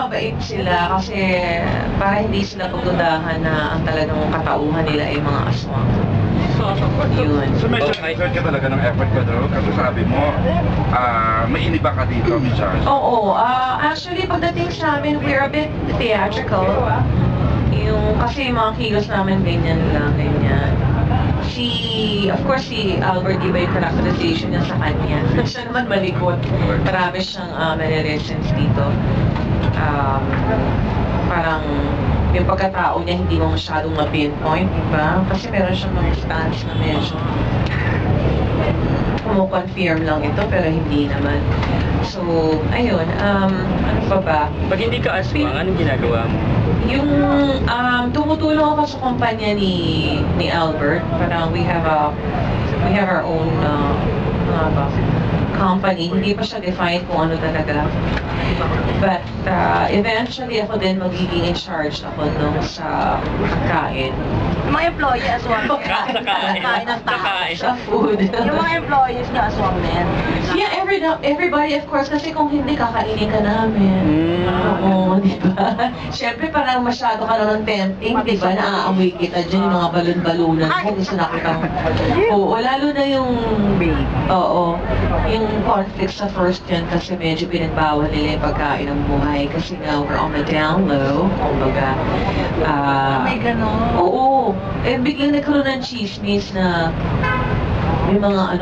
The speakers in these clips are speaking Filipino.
mabait sila kasi para hindi sila pagdudahan na ang talagang katauhan nila ay mga aswang. Yun. So medyo nag-exert ka talaga ng effort ko doon kasi sabi mo, may iniba ka dito, Michelle. Oo, actually pagdating sa amin, we're a bit theatrical. Kasi yung mga kilos namin ganyan lang, ganyan. Of course, si Albert, iba yung characterization niya sa kanya. Siya naman malikot. Marami siyang mannerisms dito. Parang yung pagkatao niya hindi mo masyadong ma-pinpoint, diba? Kasi meron siyang mga stance na medyo confirm lang ito, pero hindi naman. So, ayun, ano pa ba? Pag hindi ka aswang, anong ginagawa mo? Yung tumutulong ako sa kumpanya ni Albert. Parang we have our own company. Hindi pa siya defined kung ano talaga. But eventually ako din magiging in charge ako nung sa pagkain. Yung mga employee aswang din. Kakain ng tao. Sa food. Yung mga employees na aswang din. Yeah, everybody of course, kasi kung hindi kakainin ka namin. Oo, di ba? Siyempre parang masyado ka naman tempting, di ba? Naaamoy kita dyan, yung mga balon-balunan mo. Gusto na kitang... Oo, lalo na yung... Oo, yung conflict sa first yan kasi medyo pinagbawal nila yung pagkain ng buhay kasi nga we're on the down low. Kumbaga, May gano'n. oo, biglang nagkaroon ng chismis na may mga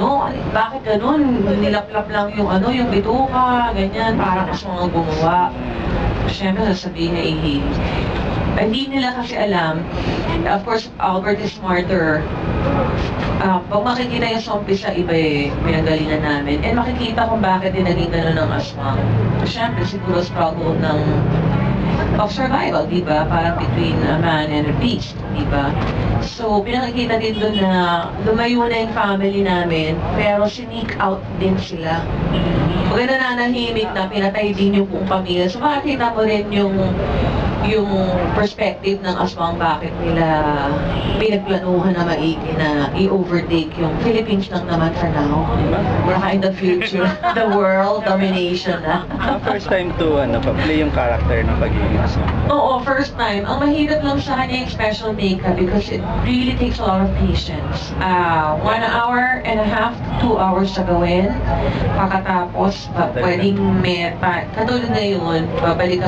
bakit ganun? Nilaplap lang yung yung bituka, ganyan, parang kasi mga gumawa. Siyempre, sasabihin na hindi nila kasi alam. Of course, Albert is smarter. Pag makikita yung sa umpisa, iba pinagalingan namin. And makikita kung bakit din naging gano'n ng aswang. Siyempre, siguro struggle of survival, di ba? Parang between a man and a beast, di ba? So, pinakikita din doon na lumayo na yung family namin, pero sneak out din sila. Kung nananahimik na, pinatay din yung buong pamilya. So, makikita mo rin yung perspective ng aswang bakit nila pinagplanuhan na maigi na i-overtake yung Philippines lang naman for now. Baka in the future, the world domination na. First time to pa-play yung character ng pagiging aswang. Oo, first time. Ang mahirap lang sa kanya yung special makeup because it really takes a lot of patience. 1 hour and a half, 2 hours sa gawin. Pagkatapos, pwedeng katulad ngayon, pagbalik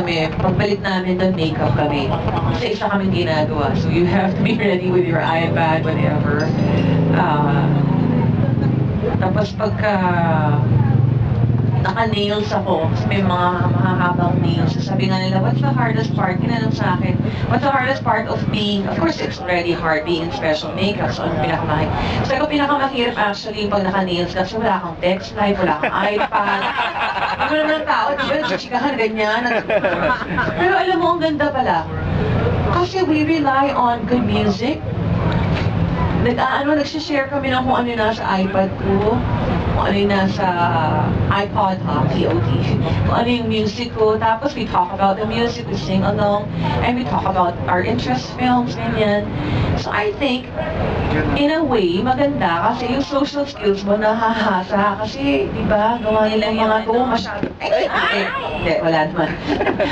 namin doon, makeup kami. Kasi isa kaming ginagawa. So you have to be ready with your iPad, whatever. Tapos pagka naka-nails ako, may mga mahahabang nails. Sabi nga nila, what's the hardest part? Tinanong sa akin, what's the hardest part of being, of course it's already hard being in special makeup, so ano pinakamahirap? Sabi ko, pinakamahirap actually pag naka-nails kasi wala kang text live, wala kang iPad. Ano naman ang tao, di ba? Nagsisikahan, ganyan. Pero alam mo, ang ganda pala. Kasi we rely on good music. Nagsishare kami ng kung ano yung nasa iPad ko, kung ano yung nasa iPod, POD, kung ano yung music ko. Tapos we talk about the music, we sing along, and we talk about our interest films, ganyan. So I think, in a way, maganda kasi yung social skills mo nahahasa kasi, di ba, gawa nila yung mga masyado, hindi, wala naman.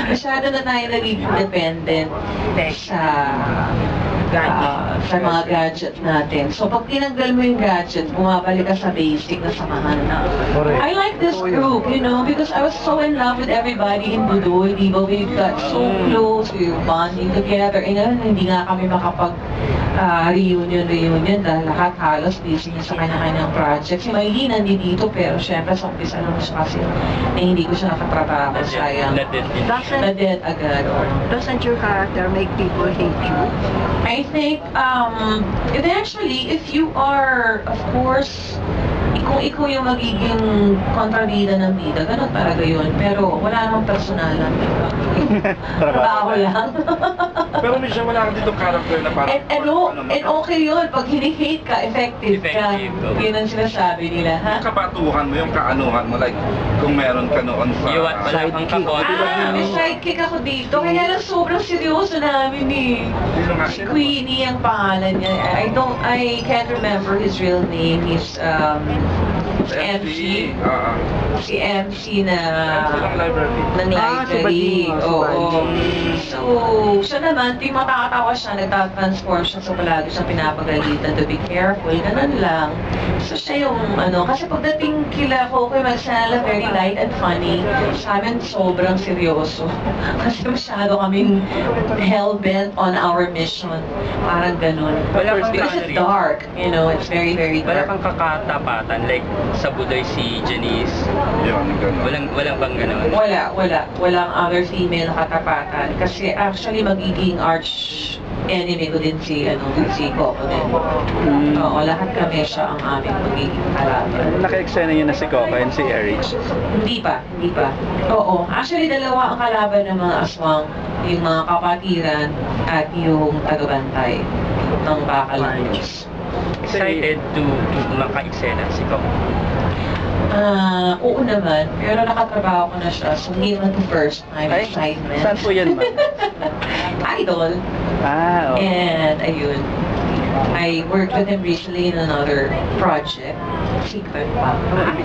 Masyado na tayo naging dependent sa mga gadget natin. So, pag tinanggal mo yung gadget, bumabalik ka sa basic na samahan na. I like this group, because I was so in love with everybody in Budoy, di ba? We got so close, we were bonding together. Eh ngayon, hindi nga kami reunion dahil lahat halos busy niya sa kanya-kanyang project. Si Maylene nandito pero syempre sa umpisa naman siya kasi hindi ko siya nakatrabaho. Sayang. Na-dead agad. Doesn't your character make people hate you? I think, eventually, if you are, of course, kung ikaw yung magiging kontrabida ng bida, ganun talaga yun. Pero wala namang personalan, diba? Trabaho lang. Pero Michelle, wala ka dito character na parang... And okay yun, pag hini-hate ka, effective ka. Yun ang sinasabi nila, ha? Yung kabatuhan mo, yung kaanuhan mo, like, kung meron ka noon sa... Wala kang kapon. May sidekick ako dito. Kaya lang sobrang seryoso namin eh. Si Queenie ang pangalan niya. I can't remember his real name. He's MC. si MC na Silang library. ng Ah, si library. Bading. Oo. So, siya naman, tuwing matakatawa siya, nagtatransform siya, so palagi siya pinapagalitan to be careful, ganun lang. So, siya yung kasi pagdating kila Kokoy Magsala, very light and funny. Sa amin, sobrang seryoso. Kasi masyado kaming hell-bent on our mission. Parang ganun. Wala kang Because it's gallery. dark, it's very, very Wala dark. kang kakatapatan, like sa Budoy si Janice. Yun, ganun. Walang bang gano'n? Walang other female na katapatan. Kasi actually magiging arch enemy ko din si Coco din. Oo, lahat kami siya ang aming magiging kalaban. Naka-eksena yun na si Coco and si Eric. Hindi pa. Oo, actually dalawa ang kalaban ng mga aswang, yung mga kapatiran at yung tagabantay ng bakal ng Diyos. Excited to maka-eksena si Coco. Oo naman, pero nakatrabaho ko na siya, so hindi man to first time Ay, excitement. saan po yan, ma'am? Idol. Ah, okay. And ayun, I worked with him recently in another project. Secret pa.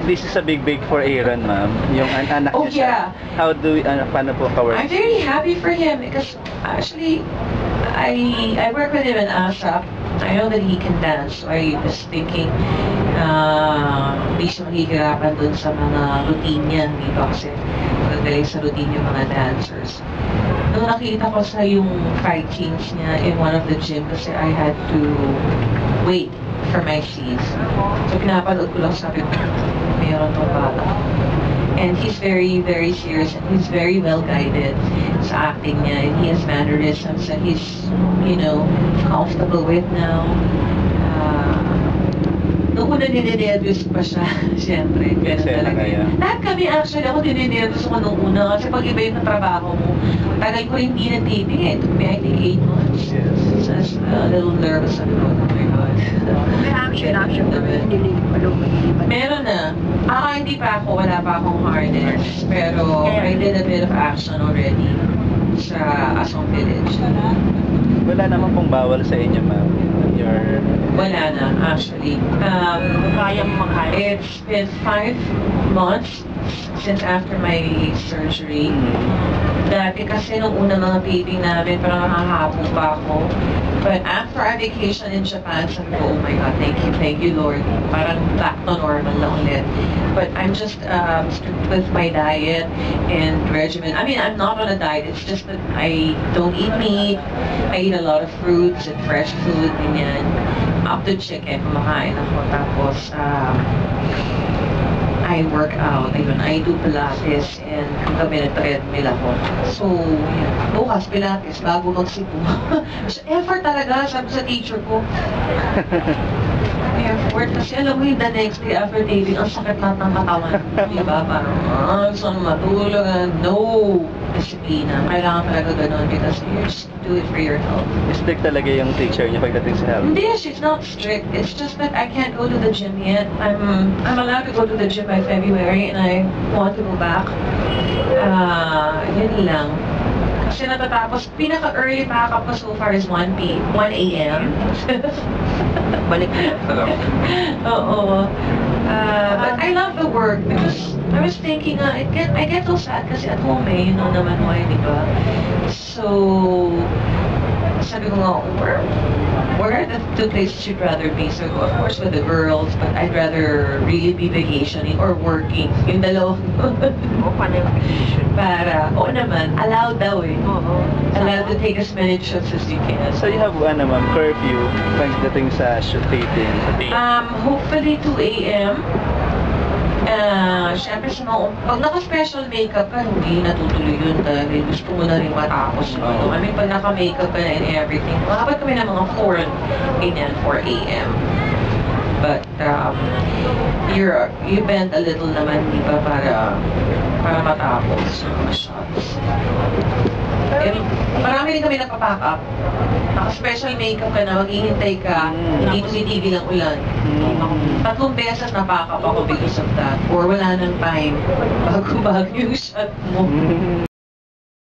This is a big for Aaron, ma'am. Yung anak Oh, niya siya. yeah. How do, paano po ka-work? I'm very happy for him because actually, I work with him in ASAP. I know that he can dance, so I was thinking, hindi siya mahihirapan dun sa mga routine niya, di ba? Kasi magagaling sa routine yung mga dancers. Nung nakita ko sa yung fight scenes niya in one of the gym kasi I had to wait for my scenes. So pinapanood ko lang, sabi ko, mayroon tong bata. And he's very, very serious and he's very well guided sa acting niya. And he has mannerisms that he's, comfortable with now. Noong una ninenervyos pa siya, siyempre. Ganun Kasi talaga kaya. yun. Lahat kami actually, ako ninenervyos ako nung una kasi pag iba yung trabaho mo, tagal ko rin hindi na-taping eh. It took me, I think, 8 months. Yes. So I was a little nervous. Sabi ko, oh my God. May action na rin, hindi palumalipan. Meron na. Hindi pa ako, wala pa akong harness. Pero I did a bit of action already sa Asong Village. Wala naman pong bawal sa inyo, ma'am. Your... Wala na, actually. Kayang makaya. It's been 5 months since after my surgery. Dati kasi nung una mga taping namin, parang nakahapon pa ako. But after our vacation in Japan, sabi ko, oh my God, thank you Lord. Parang back to normal na ulit. But I'm just strict with my diet and regimen. I mean, I'm not on a diet. It's just that I don't eat meat. I eat a lot of fruits and fresh food, ganyan. Up to chicken, kumakain ako. Tapos, I work out. Ayun, I do Pilates and kagabi na treadmill ako. So, yan. Bukas Pilates bago magsipo. Effort talaga, sabi sa teacher ko. Effort. Kasi alam mo yung the next day after taping, ang sakit lahat ng katawan. Diba? Parang, gusto na matulog. No disiplina. Kailangan talaga ganun because you just do it for your health. Strict talaga yung teacher niya pagdating sa health. Hindi, she's not strict. It's just that I can't go to the gym yet. I'm allowed to go to the gym by February and I want to go back. Yun lang. Kasi natatapos, pinaka-early pack up ko so far is 1 a.m. Balik na. Alam. Oo. But I love the work because I was thinking, I get so sad kasi at home naman mo di ba? So, sabi ko nga, where are the two places you'd rather be? So, of course, with the girls, but I'd rather really be vacationing or working. Yung dalawa. O, paano yung vacation? Para, oo naman, allowed daw eh. Oo. Allowed to take as many trips as you can. So you have, ma'am, curfew pagdating sa shoot taping. Hopefully 2 a.m. Siyempre sa mga, pag naka-special makeup ka, hindi natutuloy yun dahil gusto mo na rin matapos. I mean, pag naka-makeup ka na and everything, makapag kami ng mga 4 a.m. But, you bend a little naman, di ba, para matapos yung mga shots. And marami rin kami nagpa-pack up. Naka-special makeup ka na, maghihintay ka, hindi tumitigil ang ulan. 3 beses na-pack up ako because of that. Or wala nang time bago yung shot mo.